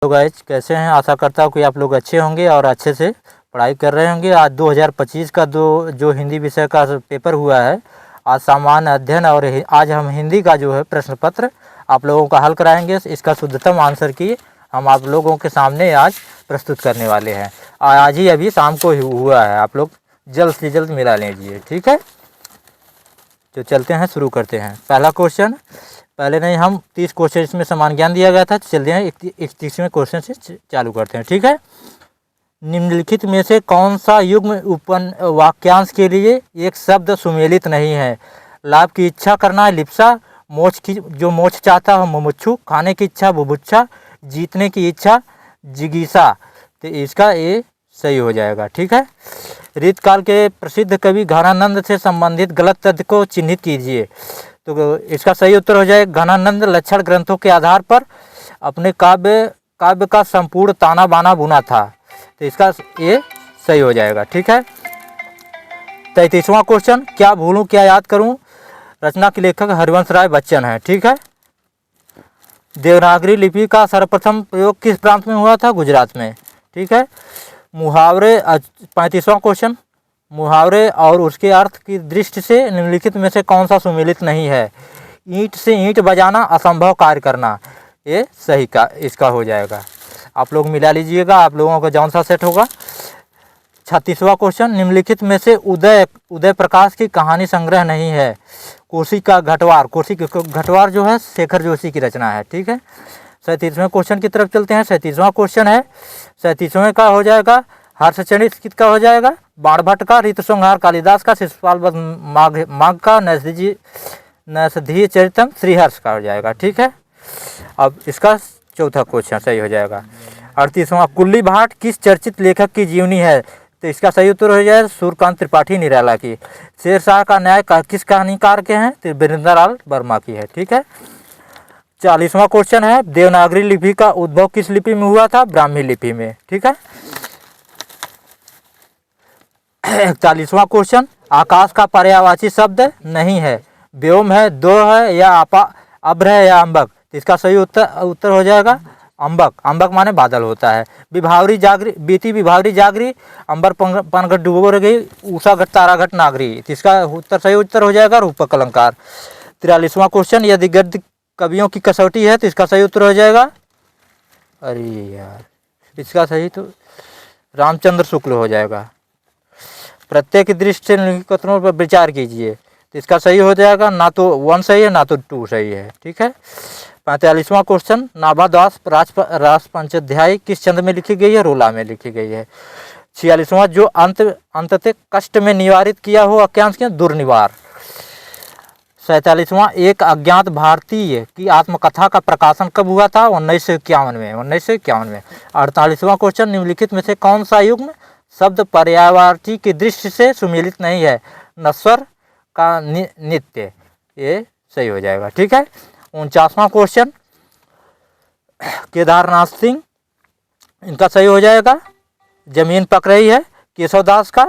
तो गाइस कैसे हैं। आशा करता हूँ कि आप लोग अच्छे होंगे और अच्छे से पढ़ाई कर रहे होंगे। आज 2025 का जो हिंदी विषय का पेपर हुआ है, आज सामान्य अध्ययन और आज हम हिंदी का जो है प्रश्न पत्र आप लोगों का हल कराएंगे। इसका शुद्धतम आंसर की हम आप लोगों के सामने आज प्रस्तुत करने वाले हैं। आज ही अभी शाम को हुआ है, आप लोग जल्द से जल्द मिला लीजिए, ठीक है। तो चलते हैं, शुरू करते हैं। पहला क्वेश्चन, पहले नहीं हम 30 क्वेश्चन इसमें समान ज्ञान दिया गया था। चलते हैं 31वें क्वेश्चन से चालू करते हैं, ठीक है। निम्नलिखित में से कौन सा युग्म उपन वाक्यांश के लिए एक शब्द सुमेलित नहीं है? लाभ की इच्छा करना लिप्सा, मोक्ष की जो मोक्ष चाहता है मुमुक्षु, खाने की इच्छा बुभुक्षा, जीतने की इच्छा जिगीसा। तो इसका ये सही हो जाएगा, ठीक है। रीतकाल के प्रसिद्ध कवि घनानंद से संबंधित गलत तथ्य को चिन्हित कीजिए। तो इसका सही उत्तर हो जाएगा घनानंद लक्षण ग्रंथों के आधार पर अपने काव्य का संपूर्ण ताना बाना बुना था। तो इसका ये सही हो जाएगा, ठीक है। 33वां क्वेश्चन, क्या भूलूं क्या याद करूं? रचना के लेखक हरिवंश राय बच्चन है, ठीक है। देवनागरी लिपि का सर्वप्रथम प्रयोग किस प्रांत में हुआ था? गुजरात में, ठीक है। मुहावरे 35वां क्वेश्चन, मुहावरे और उसके अर्थ की दृष्टि से निम्नलिखित में से कौन सा सुमेलित नहीं है? ईंट से ईंट बजाना, असंभव कार्य करना। ये सही का इसका हो जाएगा। आप लोग मिला लीजिएगा, आप लोगों का जौन सा सेट होगा। 36वां क्वेश्चन, निम्नलिखित में से उदय प्रकाश की कहानी संग्रह नहीं है? कोसी का घटवार, कोसी घटवार जो है शेखर जोशी की रचना है, ठीक है। 37वें क्वेश्चन की तरफ चलते हैं। 37वां क्वेश्चन है, 37वें का हो जाएगा हर्षचरित किसका हो जाएगा? बाणभट्ट का। ऋतुसंहार कालिदास का। शिशुपाल माघ का। नैषधीय चरितम श्रीहर्ष का हो जाएगा, ठीक है। अब इसका चौथा क्वेश्चन सही हो जाएगा। 38वां, कुल्ली भाट किस चर्चित लेखक की जीवनी है? तो इसका सही उत्तर हो जाएगा सूर्यकांत त्रिपाठी निराला की। शेरशाह का न्याय किस कहानीकार के हैं? तो वृंदालाल वर्मा की है, ठीक है। 40वां क्वेश्चन है, देवनागरी लिपि का उद्भव किस लिपि में हुआ था? ब्राह्मी लिपि में, ठीक है। 41वां क्वेश्चन, आकाश का पर्यायवाची शब्द नहीं है? व्योम है, दो है, या अभ्र है, या अंबक। इसका सही उत्तर हो जाएगा अंबक। अंबक माने बादल होता है। विभावरी जागरी, बीती विभावरी जागरी, अंबर पनघट डूबो रह गई, उषा घट तारा घट नागरी। इसका सही उत्तर हो जाएगा रूपक अलंकार। 43वां क्वेश्चन, यदि गद्य कवियों की कसौटी है तो इसका सही उत्तर हो जाएगा, अरे यार इसका सही तो रामचंद्र शुक्ल हो जाएगा। प्रत्येक दृष्टि से निम्नलिखित कथनों पर विचार कीजिए। तो इसका सही हो जाएगा, ना तो 1 सही है ना तो 2 सही है, ठीक है। 45वां क्वेश्चन, नाभादास रास पंचाध्याय किस छंद में लिखी गई है? रोला में लिखी गई है। 46वां, जो अंततः कष्ट में निवारित किया हो वाक्यांश के दुर्निवार। 47वां, एक अज्ञात भारतीय की आत्मकथा का प्रकाशन कब हुआ था? 1951 में, 1951 में। 48वां क्वेश्चन, निम्नलिखित में से कौन सा युग्म शब्द पर्यायवाची की दृष्टि से सुमेलित नहीं है? नश्वर का नित्य, ये सही हो जाएगा, ठीक है। 49वां क्वेश्चन, केदारनाथ सिंह, इनका सही हो जाएगा जमीन पक रही है केशवदास का।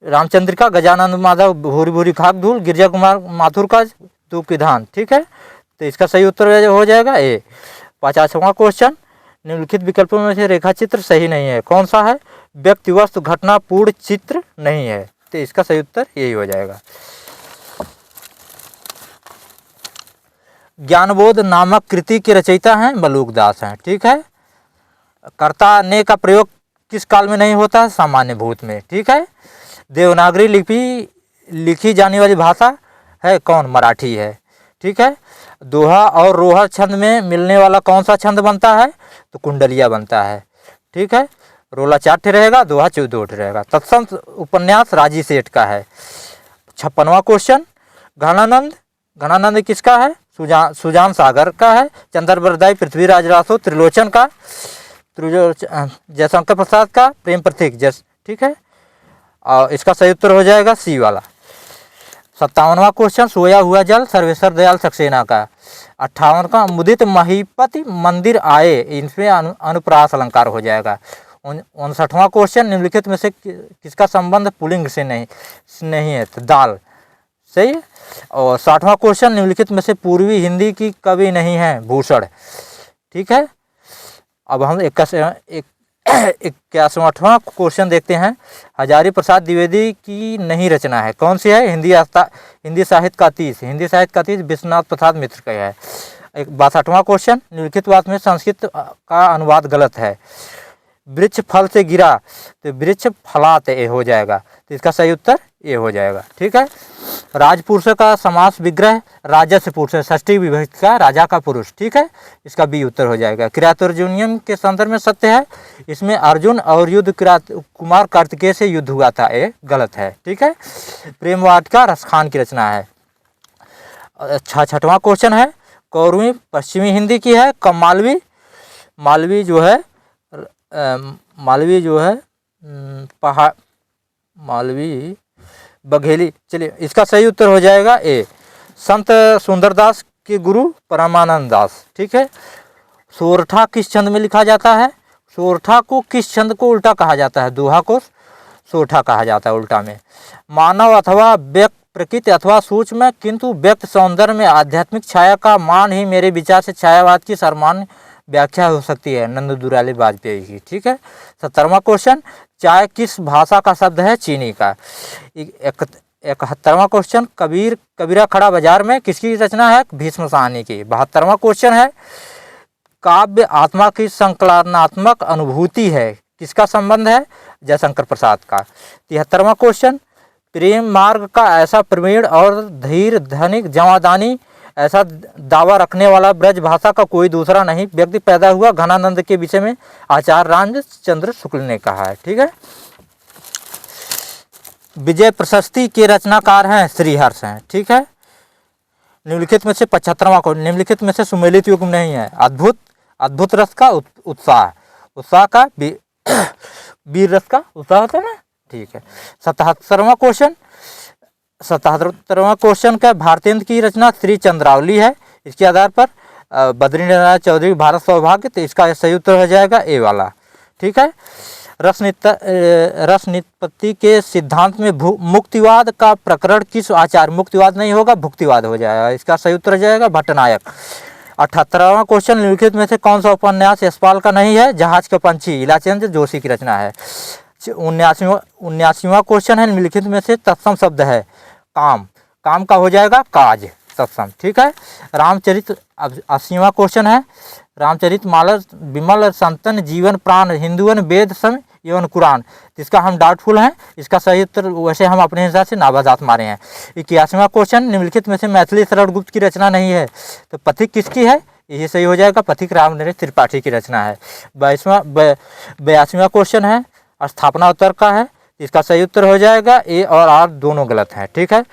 रामचंद्रिका, गजानंद माधव भूरी भूरी खाक धूल, गिरिजा कुमार माथुर का धूप की धान, ठीक है। तो इसका सही उत्तर हो जाएगा ए। 50वां क्वेश्चन, निम्नलिखित विकल्पों में से रेखा चित्र सही नहीं है? कौन सा है? व्यक्ति वस्तु घटना पूर्ण चित्र नहीं है। तो इसका सही उत्तर यही हो जाएगा। ज्ञानबोध नामक कृति के रचयिता हैं मलूकदास हैं, ठीक है। कर्ता ने का प्रयोग किस काल में नहीं होता? सामान्य भूत में, ठीक है। देवनागरी लिपि लिखी जाने वाली भाषा है कौन? मराठी है, ठीक है। दोहा और रोहा छंद में मिलने वाला कौन सा छंद बनता है? तो कुंडलिया बनता है, ठीक है। रोला 4 ठे रहेगा, दोहा 2 ठे रहेगा। तत्सम उपन्यास राजी सेठ का है। 56वां क्वेश्चन, घनानंद किसका है? सुजान सागर का है। चंद्रबरदाई पृथ्वीराज रासो त्रिलोचन का। जयशंकर प्रसाद का प्रेम प्रतीक जस, ठीक है। और इसका सही उत्तर हो जाएगा सी वाला। 57वां क्वेश्चन, सोया हुआ जल सर्वेश्वर दयाल सक्सेना का। 58 का, मुदित महीपति मंदिर आए, इसमें अनुप्रास अलंकार हो जाएगा। 59वां क्वेश्चन, निम्नलिखित में से किसका संबंध पुल्लिंग से नहीं है? तो दाल, सही है। और 60वां क्वेश्चन, निम्नलिखित में से पूर्वी हिंदी की कवि नहीं है? भूषण, ठीक है। अब हम 81वां क्वेश्चन देखते हैं। हजारी प्रसाद द्विवेदी की नई रचना है, कौन सी है? हिंदी साहित्य का 30, हिंदी साहित्य का 30 विश्वनाथ प्रसाद मिश्र का है। 62वां क्वेश्चन, निम्नलिखित वाक्य में संस्कृत का अनुवाद गलत है। वृक्ष फल से गिरा तो वृक्ष फलात ए हो जाएगा, तो इसका सही उत्तर ए हो जाएगा। ठीक है। राजपुरुष का समास विग्रह राजस्य पुरुष, षष्ठी विभक्ति का राजा का पुरुष। ठीक है, इसका बी उत्तर हो जाएगा। किरातोर्जुनियम के संदर्भ में सत्य है, इसमें अर्जुन और युद्ध कुमार कार्तिकेय से युद्ध हुआ था, ये गलत है। ठीक है। प्रेम वाटिका रसखान की रचना है। 66वां क्वेश्चन है, कौरवी पश्चिमी हिंदी की है, मालवी जो है पहाड़ मालवी बघेली। चलिए, इसका सही उत्तर हो जाएगा ए, संत सुंदरदास के गुरु परमानंद दास। ठीक है। सोरठा किस छंद में लिखा जाता है? सोरठा को किस छंद को उल्टा कहा जाता है? दोहा को सोरठा कहा जाता है उल्टा में। मानव अथवा व्यक्त प्रकृति अथवा सूक्ष्म किंतु व्यक्त सौंदर्य में आध्यात्मिक छाया का मान ही मेरे विचार से छायावाद की सर्वमान्य व्याख्या हो सकती है, नंद दुलारी वाजपेयी की। ठीक है। 70वां क्वेश्चन, चाय किस भाषा का शब्द है? चीनी का। 71वां क्वेश्चन, कबीरा खड़ा बाजार में किसकी रचना है? भीष्म साहनी की। 72वां क्वेश्चन है, काव्य आत्मा की संकलनात्मक अनुभूति है, किसका संबंध है? जयशंकर प्रसाद का। 73वां क्वेश्चन, प्रेम मार्ग का ऐसा प्रवीण और धीर धनिक जमादानी ऐसा दावा रखने वाला ब्रज भाषा का कोई दूसरा नहीं व्यक्ति पैदा हुआ घनानंद के विषय में आचार्य रामचंद्र शुक्ल ने कहा है। ठीक है। विजय प्रशस्ति के रचनाकार हैं श्रीहर्ष हैं। ठीक है। निम्नलिखित में से 75वां को, निम्नलिखित में से सुमेलित युग्म नहीं है। अद्भुत रस का उत्साह का वीर रस का उत्साह होता है ना। ठीक है। 77वां क्वेश्चन का भारतेंद्र की रचना श्री चंद्रावली है, इसके आधार पर बद्रीनारायण चौधरी भारत सौभाग्य, तो इसका सही उत्तर हो जाएगा ए वाला। ठीक है। रस निष्पत्ति के सिद्धांत में मुक्तिवाद का प्रकरण किस आचार्य? मुक्तिवाद नहीं होगा, भुक्तिवाद हो जाएगा, इसका सही उत्तर हो जाएगा भट्टनायक। 78वां क्वेश्चन, निम्नलिखित में से कौन सा उपन्यास यशपाल का नहीं है? जहाज का पंछी, इलाचंद जोशी की रचना है। 79वां क्वेश्चन है, निम्नलिखित में से तत्सम शब्द है? काम का हो जाएगा काज, तत्सम। ठीक है। रामचरित 80वां क्वेश्चन है, रामचरित मानस विमल संतन जीवन प्राण हिंदुअन वेद सम एवं कुरान, जिसका हम डाउटफुल हैं, इसका सही उत्तर वैसे हम अपने हिसाब से नाबाजात मारे हैं। 81वां क्वेश्चन, निम्नलिखित में से मैथिली शरण गुप्त की रचना नहीं है, तो पथिक किसकी है? यही सही हो जाएगा, पथिक रामनरेश त्रिपाठी की रचना है। 82वां क्वेश्चन है, स्थापना उत्तर का है, इसका सही उत्तर हो जाएगा ए और आर दोनों गलत हैं। ठीक है।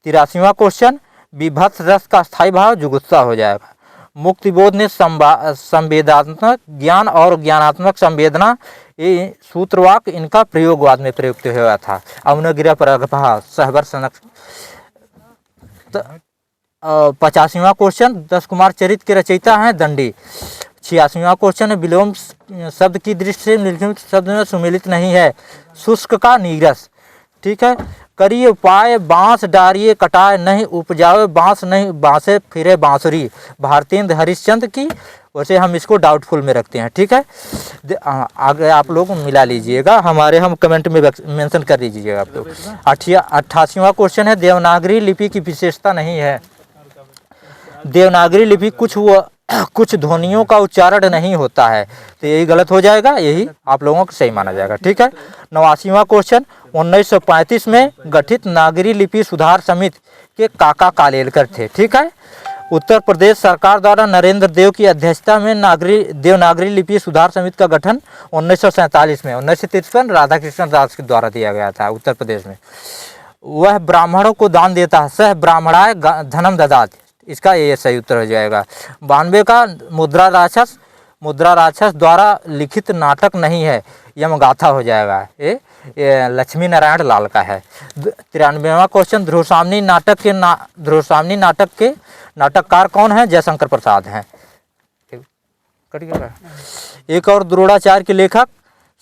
83वां क्वेश्चन, विभत्स रस का स्थायी भाव जुगुप्सा हो जाएगा। मुक्तिबोध ने संवेदात्मक ज्ञान और ज्ञानात्मक संवेदना, ये सूत्रवाक इनका प्रयोगवाद में प्रयुक्त हुआ था। अवनगिरा प्रगभा सहबर सनक। 85वां क्वेश्चन, दस कुमार चरित के रचयिता हैं दंडी। 86वां क्वेश्चन है, विलोम शब्द की दृष्टि से निम्नलिखित शब्द में सुमेलित नहीं है, शुष्क का नीरस। ठीक है। करिए उपाय बांस डारिए कटाए नहीं उपजावे बांस नहीं बांसे फिरे बांसुरी, भारतेंद्र हरिश्चंद्र की, वैसे हम इसको डाउटफुल में रखते हैं। ठीक है। आगे आप लोग मिला लीजिएगा, हम कमेंट में मेंशन कर दीजिएगा आप लोग। 88वां क्वेश्चन है, देवनागरी लिपि की विशेषता नहीं है। देवनागरी लिपि कुछ ध्वनियों का उच्चारण नहीं होता है, तो यही गलत हो जाएगा, यही आप लोगों को सही माना जाएगा। ठीक है। 89वां क्वेश्चन, 1935 में गठित नागरी लिपि सुधार समिति के काका कालेलकर थे। ठीक है। उत्तर प्रदेश सरकार द्वारा नरेंद्र देव की अध्यक्षता में देवनागरी लिपि सुधार समिति का गठन 1947 में, 1953 राधाकृष्ण दास के द्वारा दिया गया था उत्तर प्रदेश में। वह ब्राह्मणों को दान देता है, सह ब्राह्मणाय धनम ददात, इसका ये सही उत्तर हो जाएगा। 92 का मुद्रा राक्षस द्वारा लिखित नाटक नहीं है, यमगाथा हो जाएगा, ये लक्ष्मी नारायण लाल का है। 93वां क्वेश्चन, ध्रुवसामनी नाटक के नाटककार कौन है? जयशंकर प्रसाद हैं। एक और द्रोणाचार्य के लेखक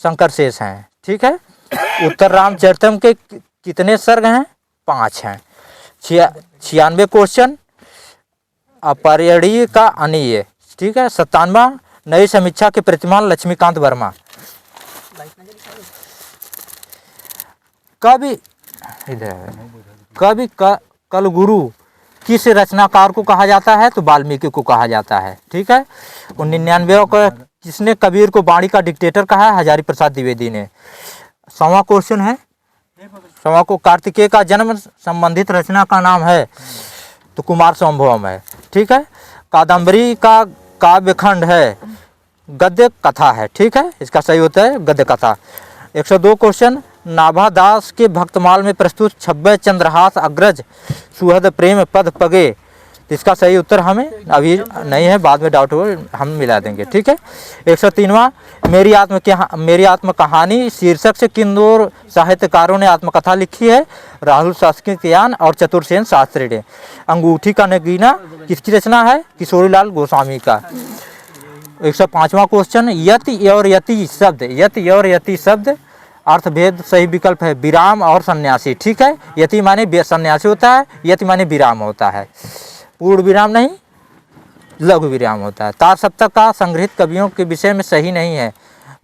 शंकर शेष हैं। ठीक है। उत्तर रामचरितम के कितने सर्ग हैं? 5 हैं। 96 क्वेश्चन, अपरियणीय का अनीय। ठीक है। 97वां नई समीक्षा के प्रतिमान लक्ष्मीकांत वर्मा। कवि कलगुरु किस रचनाकार को कहा जाता है? तो वाल्मीकि को कहा जाता है। ठीक है। 99 को किसने कबीर को वाणी का डिक्टेटर कहा है? हजारी प्रसाद द्विवेदी ने। 100वां क्वेश्चन है, 100वां को कार्तिकेय का जन्म संबंधित रचना का नाम है? तो कुमार संभवम है। ठीक है। कादम्बरी का काव्यखंड है? गद्य कथा है। ठीक है, इसका सही होता है गद्य कथा। 102 क्वेश्चन, नाभा दास के भक्तमाल में प्रस्तुत 26 चंद्रहास अग्रज सुहद प्रेम पद पगे, तो इसका सही उत्तर हमें अभी नहीं है, बाद में डाउट हो हम मिला देंगे। ठीक है। 103वां, मेरी आत्म कहानी शीर्षक से किन दो साहित्यकारों ने आत्मकथा लिखी है? राहुल शास्त्रीयान और चतुर्सेन शास्त्री ने। अंगूठी का नगीना किसकी रचना है? किशोरीलाल गोस्वामी का। 105वां क्वेश्चन, यति और यति शब्द अर्थभेद सही विकल्प है विराम और सन्यासी। ठीक है। यति माने सन्यासी होता है, यति माने विराम होता है, पूर्ण विराम नहीं, लघु विराम होता है। तार सप्तक का संग्रहित कवियों के विषय में सही नहीं है,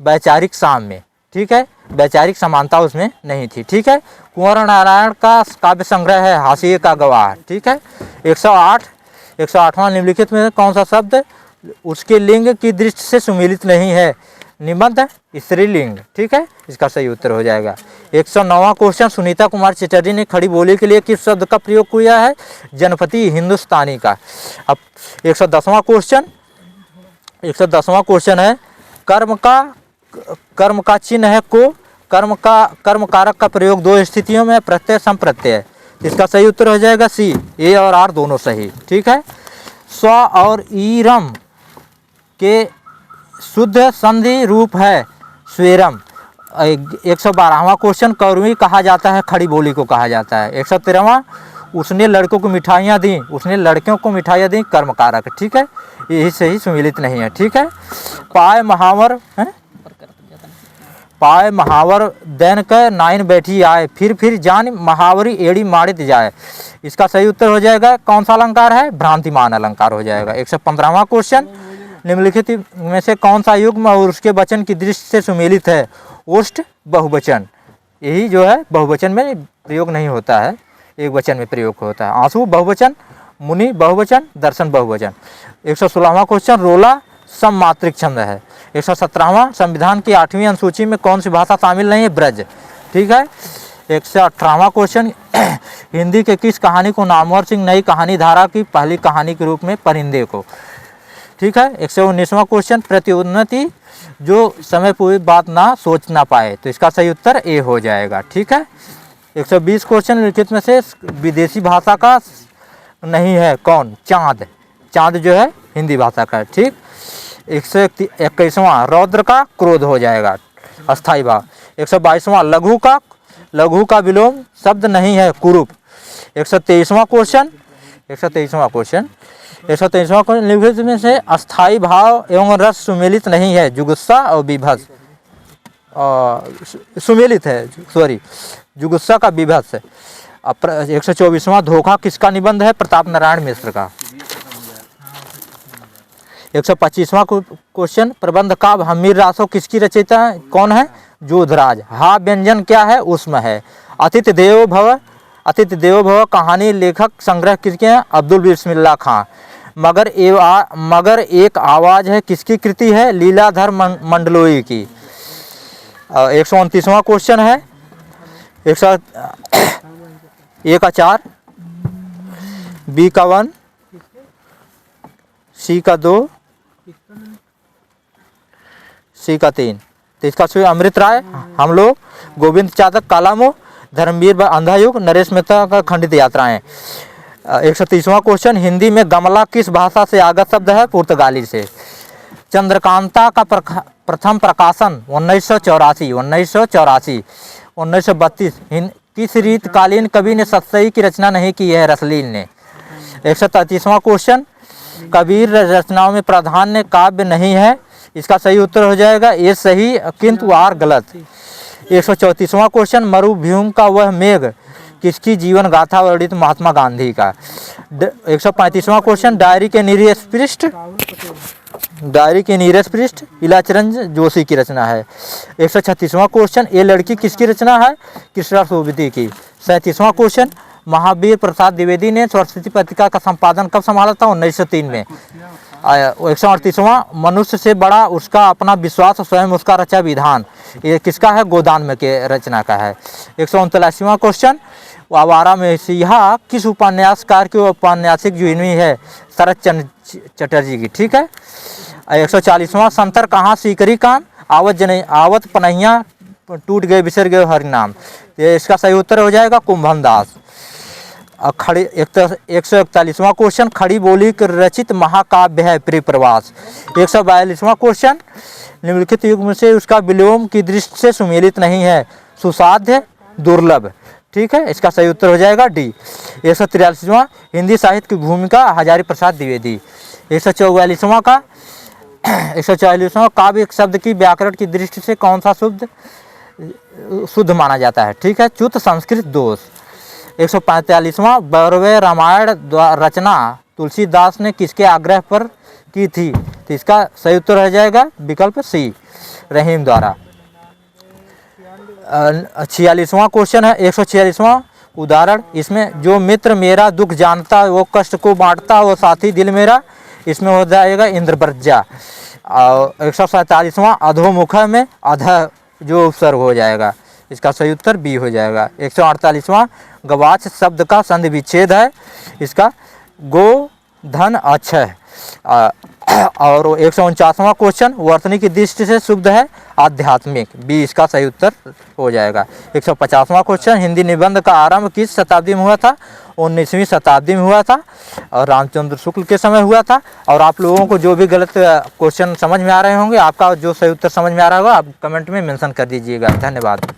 वैचारिक साम में। ठीक है, वैचारिक समानता उसमें नहीं थी। ठीक है। कुंवर नारायण का काव्य संग्रह है हाशिए का गवाह। ठीक है। 108वां, निम्नलिखित में कौन सा शब्द उसके लिंग की दृष्टि से सुमेलित नहीं है? निबंध स्त्रीलिंग। ठीक है, इसका सही उत्तर हो जाएगा। 109वां क्वेश्चन, सुनीता कुमार चटर्जी ने खड़ी बोली के लिए किस शब्द का प्रयोग किया है? जनपति हिंदुस्तानी का। अब 110वां क्वेश्चन है, कर्म का चिन्ह है को, कर्म कारक का प्रयोग दो स्थितियों में, प्रत्यय संप्रत्यय। इसका सही उत्तर हो जाएगा सी, ए और आर दोनों सही। ठीक है। स्व और ईरम के शुद्ध संधि रूप है स्वेरम। 112वां क्वेश्चन, कौरवी कहा जाता है? खड़ी बोली को कहा जाता है। 113वां, उसने लड़कों को मिठाइयाँ दी, उसने लड़कियों को मिठाइयाँ दी, कर्म कारक। ठीक है, यही सही सुमिलित नहीं है। ठीक है। पाए महावर दैन कर नाइन बैठी आए, फिर जान महावरी एड़ी मारित जाए। इसका सही उत्तर हो जाएगा कौन सा अलंकार है? भ्रांतिमान अलंकार हो जाएगा। 115वां क्वेश्चन, निम्नलिखित में से कौन सा युग्म और उसके वचन की दृष्टि से सुमेलित है? ओष्ठ बहुवचन। यही जो है बहुवचन में प्रयोग नहीं होता है, एक वचन में प्रयोग होता है। आंसू बहुवचन, मुनि बहुवचन, दर्शन बहुवचन। 116वां क्वेश्चन, रोला सममात्रिक छंद है। 117वां, संविधान की 8वीं अनुसूची में कौन सी भाषा शामिल नहीं है? ब्रज। ठीक है। 118वां क्वेश्चन, हिंदी के किस कहानी को नामवर सिंह नई कहानी धारा की पहली कहानी के रूप में परिंदे को? ठीक है। 119वां क्वेश्चन, प्रतिउन्नति जो समय पूरी बात ना सोच ना पाए, तो इसका सही उत्तर ए हो जाएगा। ठीक है। 120 क्वेश्चन, लिखित में से विदेशी भाषा का नहीं है कौन? चांद। चांद जो है हिंदी भाषा का। ठीक। 121वां, रौद्र का क्रोध हो जाएगा अस्थाई भाव। 122वां, लघु का विलोम शब्द नहीं है कुरूप। 123वां क्वेश्चन, 123वां क्वेश्चन, लिखित में से अस्थाई भाव एवं रस सुमेलित नहीं है? जुगुस्सा और विभत्स सुमेलित है, सॉरी, जुगुस्सा का विभत्स। 124वां, धोखा किसका निबंध है? प्रताप नारायण मिश्र का। 125वां क्वेश्चन, प्रबंध काव्य हमीर रासो किसकी रचयिता है? कौन है? जोधराज। हा व्यंजन क्या है? उष्म है। अतिथि देवो भव कहानी लेखक संग्रह किसके हैं? अब्दुल बिस्मिल्लाह खां। मगर एक आवाज है किसकी कृति है? लीलाधर मंडलोई की। 129वां क्वेश्चन है, ए का 4, बी का 1, सी का 2, सी का 3। तो इसका सही अमृत राय, हम लोग, गोविंद चातक कालामो, धर्मवीर अंधायुग, नरेश मेहता का खंडित यात्राएं। 130वां क्वेश्चन, हिंदी में गमला किस भाषा से आगत शब्द है? पुर्तगाली से। चंद्रकांता का प्रथम प्रकाशन 1984। 1932 किस रीतकालीन कवि ने सतसई की रचना नहीं की है? रसलील ने। 133वां क्वेश्चन, कबीर रचनाओं में प्राधान्य काव्य नहीं है? इसका सही उत्तर हो जाएगा ये सही, किंतु आर गलत। 134वां क्वेश्चन, मरुभूमि का वह मेघ किसकी जीवन गाथा वर्णित? महात्मा गांधी का। 135वां क्वेश्चन, डायरी के निरीह पृष्ठ डायरी के नीरज पृष्ठ इलाचरण जोशी की रचना है। 136वां क्वेश्चन, ये लड़की किसकी रचना है? कृष्णा सोबती की। 37वां क्वेश्चन, महावीर प्रसाद द्विवेदी ने सरस्वती पत्रिका का संपादन कब संभाला था? 1903 में। 138वां, मनुष्य से बड़ा उसका अपना विश्वास, स्वयं उसका रचा विधान, ये किसका है? गोदान के रचना का है। 139वां क्वेश्चन, आवारा मसीहा किस उपन्यासकार की औपन्यासिक जीवनी है? शरद चंद्र चटर्जी की। ठीक है। 140वां, संतर कहाँ सीकरी काम, आवत पनहिया टूट गए बिसर गए हरि नाम, ये इसका सही उत्तर हो जाएगा कुंभन दास। खड़ी 141वां क्वेश्चन, खड़ी बोली रचित महाकाव्य है प्रिय प्रवास। 142वां क्वेश्चन, निम्नलिखित युग में से उसका विलोम की दृष्टि से सुमेलित नहीं है, सुसाध्य दुर्लभ। ठीक है, इसका सही उत्तर हो जाएगा डी। 143वां, हिंदी साहित्य की भूमिका हजारी प्रसाद द्विवेदी। 144वां का 144वां, काव्य शब्द की व्याकरण की दृष्टि से कौन सा शुद्ध माना जाता है? ठीक है, च्युत संस्कृत दोष। 145वां, वैरवय रामायण रचना तुलसीदास ने किसके आग्रह पर की थी? तो इसका सही उत्तर हो जाएगा विकल्प सी, रहीम द्वारा। 46वां क्वेश्चन है 146वां उदाहरण, इसमें जो मित्र मेरा दुख जानता वो कष्ट को बांटता वो साथी दिल मेरा, इसमें हो जाएगा इंद्रव्रजा। और 147वां, अधोमुख में अध जो उपसर्ग हो जाएगा, इसका सही उत्तर बी हो जाएगा। 148वां, गवाच शब्द का संधि विच्छेद है, इसका गो धन अक्षय। और 149वां क्वेश्चन, वर्तनी की दृष्टि से शुद्ध है आध्यात्मिक, बी इसका सही उत्तर हो जाएगा। 150वां क्वेश्चन, हिंदी निबंध का आरंभ किस शताब्दी में हुआ था? 19वीं शताब्दी में हुआ था और रामचंद्र शुक्ल के समय हुआ था। और आप लोगों को जो भी गलत क्वेश्चन समझ में आ रहे होंगे, आपका जो सही उत्तर समझ में आ रहा होगा, आप कमेंट में मेंशन कर दीजिएगा। धन्यवाद।